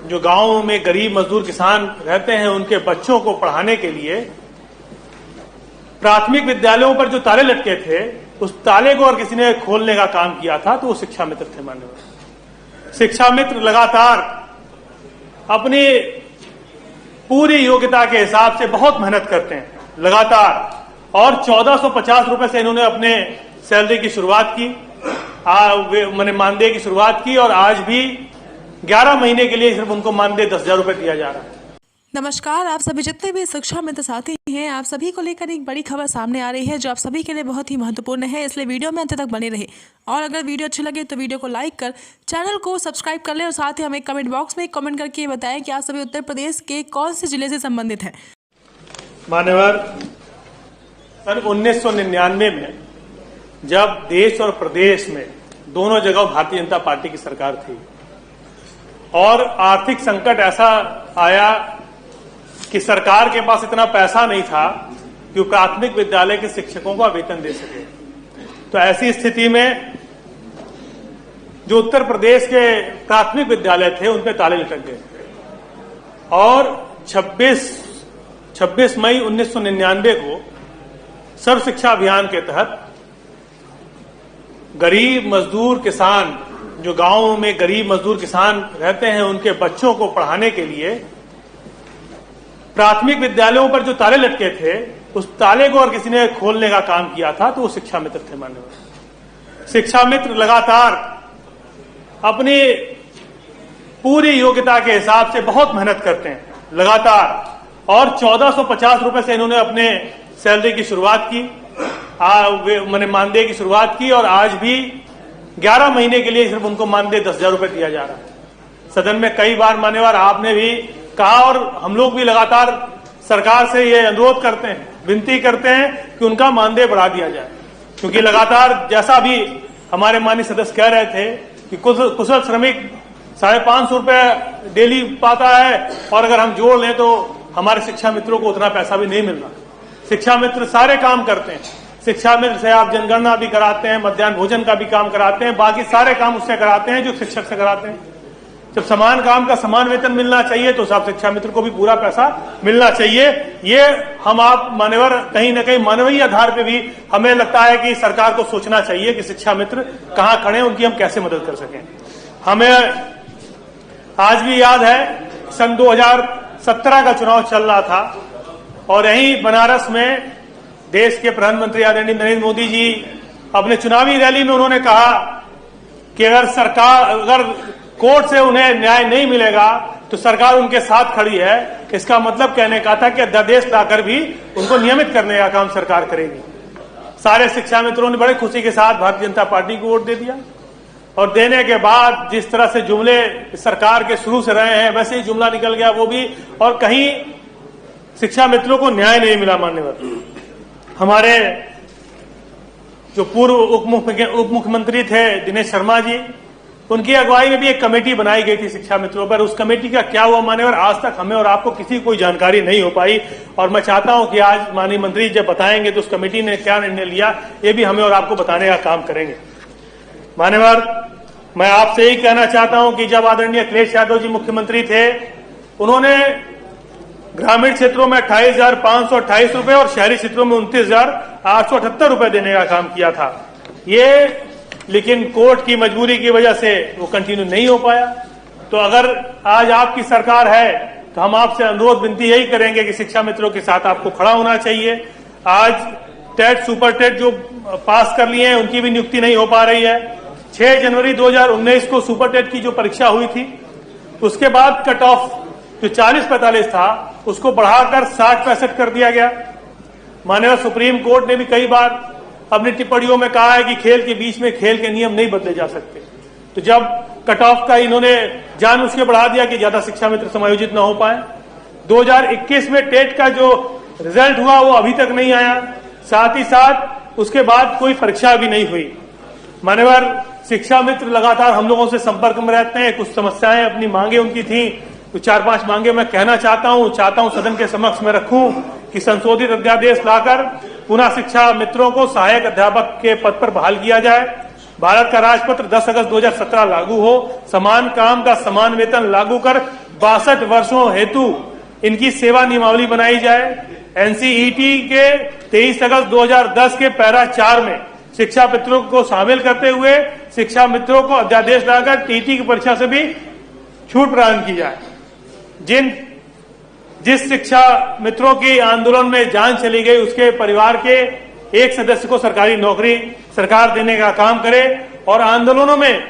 जो गांवों में गरीब मजदूर किसान रहते हैं उनके बच्चों को पढ़ाने के लिए प्राथमिक विद्यालयों पर जो ताले लटके थे उस ताले को और किसी ने खोलने का काम किया था तो वो शिक्षा मित्र थे। माननीय शिक्षा मित्र लगातार अपनी पूरी योग्यता के हिसाब से बहुत मेहनत करते हैं लगातार, और 1450 रुपए से इन्होंने अपने सैलरी की शुरुआत की, मैंने मानदेय की शुरुआत की, और आज भी 11 महीने के लिए सिर्फ उनको मानदेय 10,000 रुपए दिया जा रहा है। नमस्कार, आप सभी जितने भी शिक्षा मित्र साथी हैं, आप सभी को लेकर एक बड़ी खबर सामने आ रही है जो आप सभी के लिए बहुत ही महत्वपूर्ण है, इसलिए वीडियो में अंत तक बने रहे। और अगर वीडियो अच्छी लगे तो वीडियो को लाइक कर चैनल को सब्सक्राइब कर लें, और साथ ही हमें कमेंट बॉक्स में एक कमेंट करके बताएं कि आप सभी उत्तर प्रदेश के कौन से जिले से संबंधित हैं। मान्यवर, सन 1999 में जब देश और प्रदेश में दोनों जगह भारतीय जनता पार्टी की सरकार थी और आर्थिक संकट ऐसा आया कि सरकार के पास इतना पैसा नहीं था कि वो प्राथमिक विद्यालय के शिक्षकों को वेतन दे सके, तो ऐसी स्थिति में जो उत्तर प्रदेश के प्राथमिक विद्यालय थे उन पे ताले लटक गए और 26 मई 1999 को सर्व शिक्षा अभियान के तहत गरीब मजदूर किसान, जो गांवों में गरीब मजदूर किसान रहते हैं उनके बच्चों को पढ़ाने के लिए प्राथमिक विद्यालयों पर जो ताले लटके थे उस ताले को और किसी ने खोलने का काम किया था तो वो शिक्षा मित्र थे। माननीय शिक्षा मित्र लगातार अपनी पूरी योग्यता के हिसाब से बहुत मेहनत करते हैं लगातार, और 1450 रुपए से इन्होंने अपने सैलरी की शुरुआत की, मैंने मानदेय की शुरुआत की, और आज भी 11 महीने के लिए सिर्फ उनको मानदेय 10,000 रुपए दिया जा रहा है। सदन में कई बार मान्यवर आपने भी कहा और हम लोग भी लगातार सरकार से ये अनुरोध करते हैं, विनती करते हैं कि उनका मानदेय बढ़ा दिया जाए, क्योंकि लगातार जैसा भी हमारे माननीय सदस्य कह रहे थे कि कुशल श्रमिक 550 रुपए डेली पाता है, और अगर हम जोड़ लें तो हमारे शिक्षा मित्रों को उतना पैसा भी नहीं मिल रहा। शिक्षा मित्र सारे काम करते हैं, शिक्षा मित्र से आप जनगणना भी कराते हैं, मध्याह्न भोजन का भी काम कराते हैं, बाकी सारे काम उससे कराते हैं जो शिक्षक से कराते हैं। जब समान काम का समान वेतन मिलना चाहिए तो सब शिक्षा मित्र को भी पूरा पैसा मिलना चाहिए। ये हम आप मान्यवर कहीं न कहीं मानवीय आधार पे भी हमें लगता है कि सरकार को सोचना चाहिए कि शिक्षा मित्र कहां खड़े हैं, उनकी हम कैसे मदद कर सकें। हमें आज भी याद है सन 2017 का चुनाव चल रहा था और यहीं बनारस में देश के प्रधानमंत्री आदरणीय नरेंद्र मोदी जी अपने चुनावी रैली में उन्होंने कहा कि अगर कोर्ट से उन्हें न्याय नहीं मिलेगा तो सरकार उनके साथ खड़ी है। इसका मतलब कहने का था कि अध्यादेश लाकर भी उनको नियमित करने का काम सरकार करेगी। सारे शिक्षा मित्रों ने बड़े खुशी के साथ भारतीय जनता पार्टी को वोट दे दिया, और देने के बाद जिस तरह से जुमले सरकार के शुरू से रहे हैं वैसे ही जुमला निकल गया वो भी, और कहीं शिक्षा मित्रों को न्याय नहीं मिला। मान्यवर, हमारे जो पूर्व उप मुख्यमंत्री थे दिनेश शर्मा जी, उनकी अगुवाई में भी एक कमेटी बनाई गई थी शिक्षा मित्रों पर। उस कमेटी का क्या हुआ मान्यवर, आज तक हमें और आपको किसी कोई जानकारी नहीं हो पाई, और मैं चाहता हूं कि आज माननीय मंत्री जब बताएंगे तो उस कमेटी ने क्या निर्णय लिया ये भी हमें और आपको बताने का काम करेंगे। मान्यवर, मैं आपसे यही कहना चाहता हूं कि जब आदरणीय अखिलेश यादव जी मुख्यमंत्री थे उन्होंने ग्रामीण क्षेत्रों में 28,528 रुपए और शहरी क्षेत्रों में 29,878 रुपए देने का काम किया था ये, लेकिन कोर्ट की मजबूरी की वजह से वो कंटिन्यू नहीं हो पाया। तो अगर आज आपकी सरकार है तो हम आपसे अनुरोध विनती यही करेंगे कि शिक्षा मित्रों के साथ आपको खड़ा होना चाहिए। आज टेट सुपर टेट जो पास कर लिए हैं उनकी भी नियुक्ति नहीं हो पा रही है। 6 जनवरी 2019 को सुपर टेट की जो परीक्षा हुई थी उसके बाद कट ऑफ जो 40-45 था उसको बढ़ाकर 60-65 कर दिया गया। माननीय सुप्रीम कोर्ट ने भी कई बार अपनी टिप्पणियों में कहा है कि खेल के बीच में खेल के नियम नहीं बदले जा सकते, तो जब कट ऑफ का इन्होंने जानबूझ के बढ़ा दिया कि ज्यादा शिक्षा मित्र समायोजित न हो पाए। 2021 में टेट का जो रिजल्ट हुआ वो अभी तक नहीं आया, साथ ही साथ उसके बाद कोई परीक्षा भी नहीं हुई। मान्यवर, शिक्षा मित्र लगातार हम लोगों से संपर्क में रहते हैं, कुछ समस्याएं अपनी मांगे उनकी थी, तो 4-5 मांगे मैं कहना चाहता हूं सदन के समक्ष में रखूं कि संशोधित अध्यादेश लाकर पुनः शिक्षा मित्रों को सहायक अध्यापक के पद पर बहाल किया जाए। भारत का राजपत्र 10 अगस्त 2017 लागू हो, समान काम का समान वेतन लागू कर 62 वर्षों हेतु इनकी सेवा नियमावली बनाई जाए। एनसीईटी के 23 अगस्त 2010 के पैरा 4 में शिक्षा मित्रों को शामिल करते हुए शिक्षा मित्रों को अध्यादेश लाकर टीटी की परीक्षा से भी छूट प्रदान की जाए। जिस शिक्षा मित्रों की आंदोलन में जान चली गई उसके परिवार के एक सदस्य को सरकारी नौकरी सरकार देने का काम करे और आंदोलनों में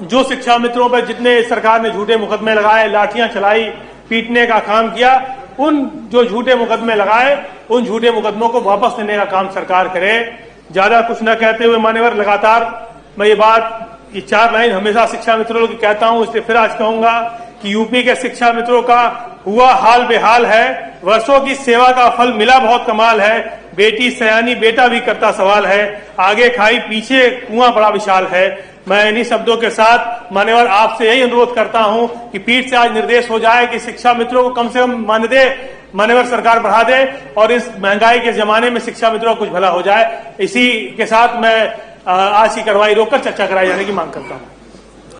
जो शिक्षा मित्रों पर जितने सरकार ने झूठे मुकदमे लगाए, लाठियां चलाई, पीटने का काम किया, उन जो झूठे मुकदमे लगाए उन झूठे मुकदमों को वापस लेने का काम सरकार करे। ज्यादा कुछ न कहते हुए मान्यवर, लगातार मैं ये 4 लाइन हमेशा शिक्षा मित्रों की कहता हूं, इसलिए फिर आज कहूंगा कि यूपी के शिक्षा मित्रों का हुआ हाल बेहाल है। वर्षों की सेवा का फल मिला बहुत कमाल है। बेटी सयानी बेटा भी करता सवाल है। आगे खाई पीछे कुआं बड़ा विशाल है। मैं इन्हीं शब्दों के साथ मान्यवर आपसे यही अनुरोध करता हूं कि पीठ से आज निर्देश हो जाए कि शिक्षा मित्रों को कम से कम मान्यवर सरकार बढ़ा दे और इस महंगाई के जमाने में शिक्षा मित्रों को कुछ भला हो जाए। इसी के साथ मैं आज की कार्रवाई रोककर चर्चा कराई जाने की मांग करता हूं।